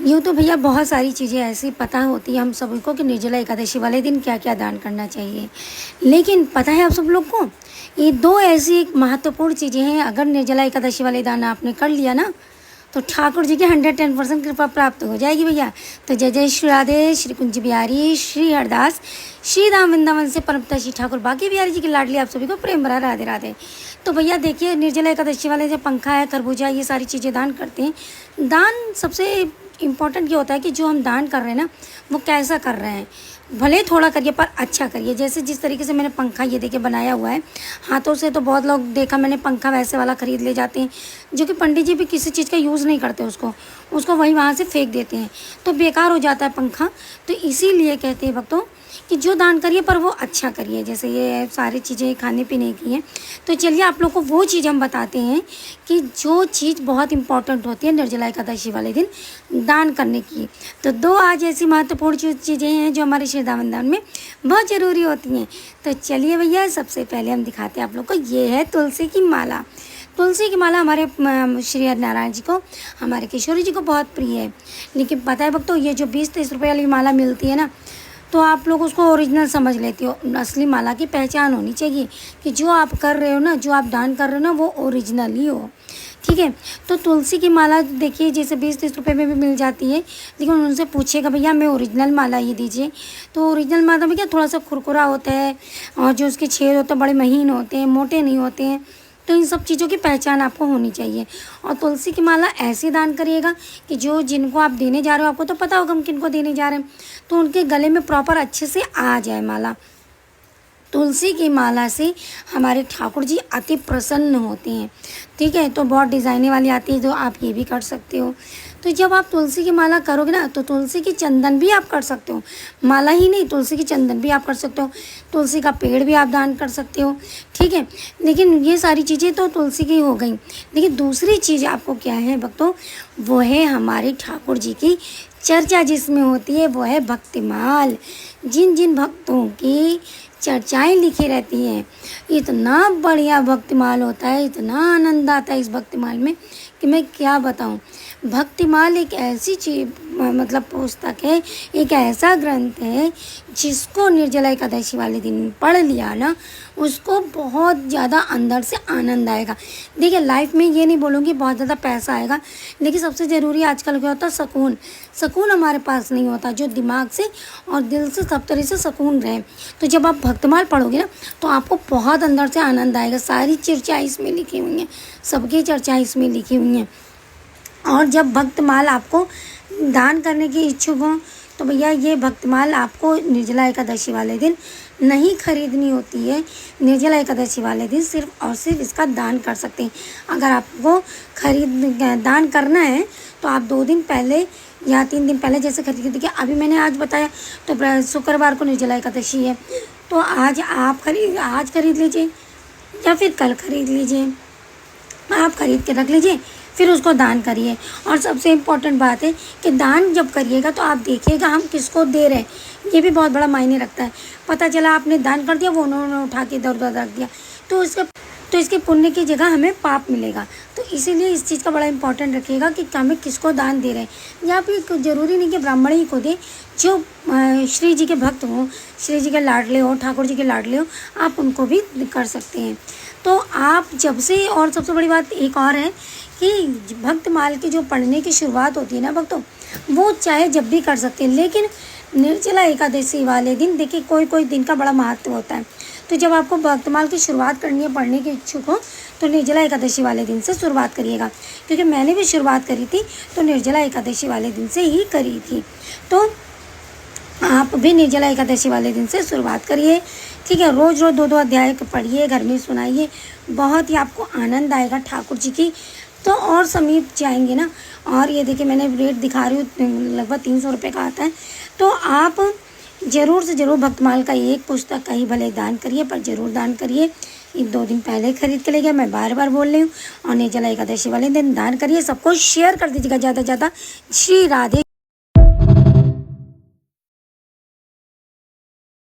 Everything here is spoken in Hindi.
यूँ तो भैया बहुत सारी चीज़ें ऐसी पता होती है हम सभी को कि निर्जला एकादशी वाले दिन क्या क्या दान करना चाहिए। लेकिन पता है आप सब लोग को, ये दो ऐसी महत्वपूर्ण चीज़ें हैं, अगर निर्जला एकादशी वाले दान आपने कर लिया ना तो ठाकुर जी की 110% कृपा प्राप्त हो जाएगी भैया। तो जय जय श्री राधे, श्री कुंज बिहारी, श्री हरदास, श्री राम वृंदावन से परमपिता श्री ठाकुर बाकी बिहारी जी की लाडली आप सभी को प्रेम भरा राधे राधे। तो भैया देखिए, निर्जला एकादशी वाले जो पंखा है, खरबूजा, ये सारी चीज़ें दान करते हैं। दान सबसे इम्पॉर्टेंट ये होता है कि जो हम दान कर रहे हैं ना वो कैसा कर रहे हैं। भले थोड़ा करिए पर अच्छा करिए। जैसे जिस तरीके से मैंने पंखा ये देखिए बनाया हुआ है हाथों से, तो बहुत लोग देखा मैंने पंखा वैसे वाला ख़रीद ले जाते हैं जो कि पंडित जी भी किसी चीज़ का यूज़ नहीं करते, उसको वहीं वहाँ से फेंक देते हैं, तो बेकार हो जाता है पंखा। तो इसीलिए कहते हैं भक्तों कि जो दान करिए पर वो अच्छा करिए। जैसे ये सारी चीज़ें खाने पीने की हैं, तो चलिए आप लोग को वो चीज़ हम बताते हैं कि जो चीज़ बहुत इम्पॉर्टेंट होती है निर्जला एकादशी वाले दिन दान करने की। तो दो आज ऐसी महत्वपूर्ण चीज़ें हैं जो हमारे श्रीदावन दान में बहुत ज़रूरी होती हैं। तो चलिए भैया, सबसे पहले हम दिखाते हैं आप लोग को, ये है तुलसी की माला। तुलसी की माला हमारे श्री नारायण जी को, हमारे किशोरी जी को बहुत प्रिय है। लेकिन पता है भक्तों, ये जो 20-30 रुपये वाली माला मिलती है ना, तो आप लोग उसको ओरिजिनल समझ लेते हो। असली माला की पहचान होनी चाहिए कि जो आप कर रहे हो ना, जो आप दान कर रहे हो ना, वो ओरिजिनल ही हो, ठीक है। तो तुलसी की माला देखिए जैसे 20-30 रुपये में भी मिल जाती है, लेकिन उनसे पूछेगा भैया हमें ओरिजिनल माला ये दीजिए, तो ओरिजिनल माला में क्या थोड़ा सा खुरखुरा होता है और जो उसके छेद होते हैं बड़े महीन होते हैं, मोटे नहीं होते हैं। तो इन सब चीज़ों की पहचान आपको होनी चाहिए। और तुलसी की माला ऐसे दान करिएगा कि जो जिनको आप देने जा रहे हो, आपको तो पता होगा हम किनको देने जा रहे हैं, तो उनके गले में प्रॉपर अच्छे से आ जाए माला। तुलसी की माला से हमारे ठाकुर जी अति प्रसन्न होते हैं, ठीक है। तो बहुत डिज़ाइने वाली आती है, तो आप ये भी कर सकते हो। तो जब आप तुलसी की माला करोगे ना, तो तुलसी की चंदन भी आप कर सकते हो, माला ही नहीं तुलसी की चंदन भी आप कर सकते हो, तुलसी का पेड़ भी आप दान कर सकते हो, ठीक है। लेकिन ये सारी चीज़ें तो तुलसी की हो गई। लेकिन दूसरी चीज़ आपको क्या है भक्तों, वो है हमारे ठाकुर जी की चर्चा जिसमें होती है, वो है भक्तिमाल। जिन जिन भक्तों की चर्चाएं लिखी रहती हैं, इतना बढ़िया भक्तिमाल होता है, इतना आनंद आता है इस भक्तिमाल में कि मैं क्या बताऊं। भक्तिमाल एक ऐसी चीज मतलब पुस्तक है, एक ऐसा ग्रंथ है जिसको निर्जला एकादशी वाले दिन पढ़ लिया ना, उसको बहुत ज़्यादा अंदर से आनंद आएगा। देखिए लाइफ में ये नहीं बोलूँगी बहुत ज़्यादा पैसा आएगा, लेकिन सबसे ज़रूरी आजकल क्या होता है, सुकून। सुकून हमारे पास नहीं होता जो दिमाग से और दिल से सब तरह से सुकून रहे। तो जब आप भक्तमाल पढ़ोगे ना, तो आपको बहुत अंदर से आनंद आएगा। सारी चर्चाएँ इसमें लिखी हुई हैं, सबकी चर्चाएँ इसमें लिखी हुई हैं। और जब भक्तमाल आपको दान करने की इच्छुक हो, तो भैया ये भक्तमाल आपको निर्जला एकादशी वाले दिन नहीं खरीदनी होती है। निर्जला एकादशी वाले दिन सिर्फ और सिर्फ इसका दान कर सकते हैं। अगर आपको दान करना है तो आप 2 दिन पहले या 3 दिन पहले जैसे खरीद देखिए, अभी मैंने आज बताया तो शुक्रवार को निर्जला एकादशी है, तो आज खरीद लीजिए या फिर कल खरीद लीजिए, आप खरीद के रख लीजिए, फिर उसको दान करिए। और सबसे इम्पोर्टेंट बात है कि दान जब करिएगा तो आप देखिएगा हम किसको दे रहे हैं, ये भी बहुत बड़ा मायने रखता है। पता चला आपने दान कर दिया, वो उन्होंने उठा के इधर उधर रख दिया, तो इसके पुण्य की जगह हमें पाप मिलेगा। तो इसीलिए इस चीज़ का बड़ा इंपॉर्टेंट रखिएगा कि हमें किसको दान दे रहे हैं। या फिर ज़रूरी नहीं कि ब्राह्मण ही को दे, जो श्री जी के भक्त हों, श्री जी के लाडले हो, ठाकुर जी के लाडले हो, आप उनको भी कर सकते हैं। तो आप जब से, और सबसे बड़ी बात एक और है कि भक्तमाल की जो पढ़ने की शुरुआत होती है ना भक्तों, वो चाहे जब भी कर सकते हैं, लेकिन निर्जला एकादशी वाले दिन देखिए कोई दिन का बड़ा महत्व होता है। तो जब आपको भक्तमाल की शुरुआत करनी है, पढ़ने के इच्छुक हो, तो निर्जला एकादशी वाले दिन से शुरुआत करिएगा। क्योंकि मैंने भी शुरुआत करी थी तो निर्जला एकादशी वाले दिन से ही करी थी। तो आप भी निर्जला एकादशी वाले दिन से शुरुआत करिए, ठीक है। रोज़ 2-2 अध्याय पढ़िए, घर में सुनाइए, बहुत ही आपको आनंद आएगा ठाकुर जी की, तो और समीप जाएंगे ना। और ये देखिए मैंने रेट दिखा रही हूँ, लगभग 300 रुपये का आता है। तो आप ज़रूर से ज़रूर भक्तमाल का एक पुस्तक का ही भले दान करिए, पर ज़रूर दान करिए। 2 दिन पहले खरीद के ले गया, मैं बार बार बोल रही हूँ। और निर्जला एकादशी वाले दिन दान करिए, सबको शेयर कर दीजिएगा ज़्यादा से ज़्यादा। श्री राधे।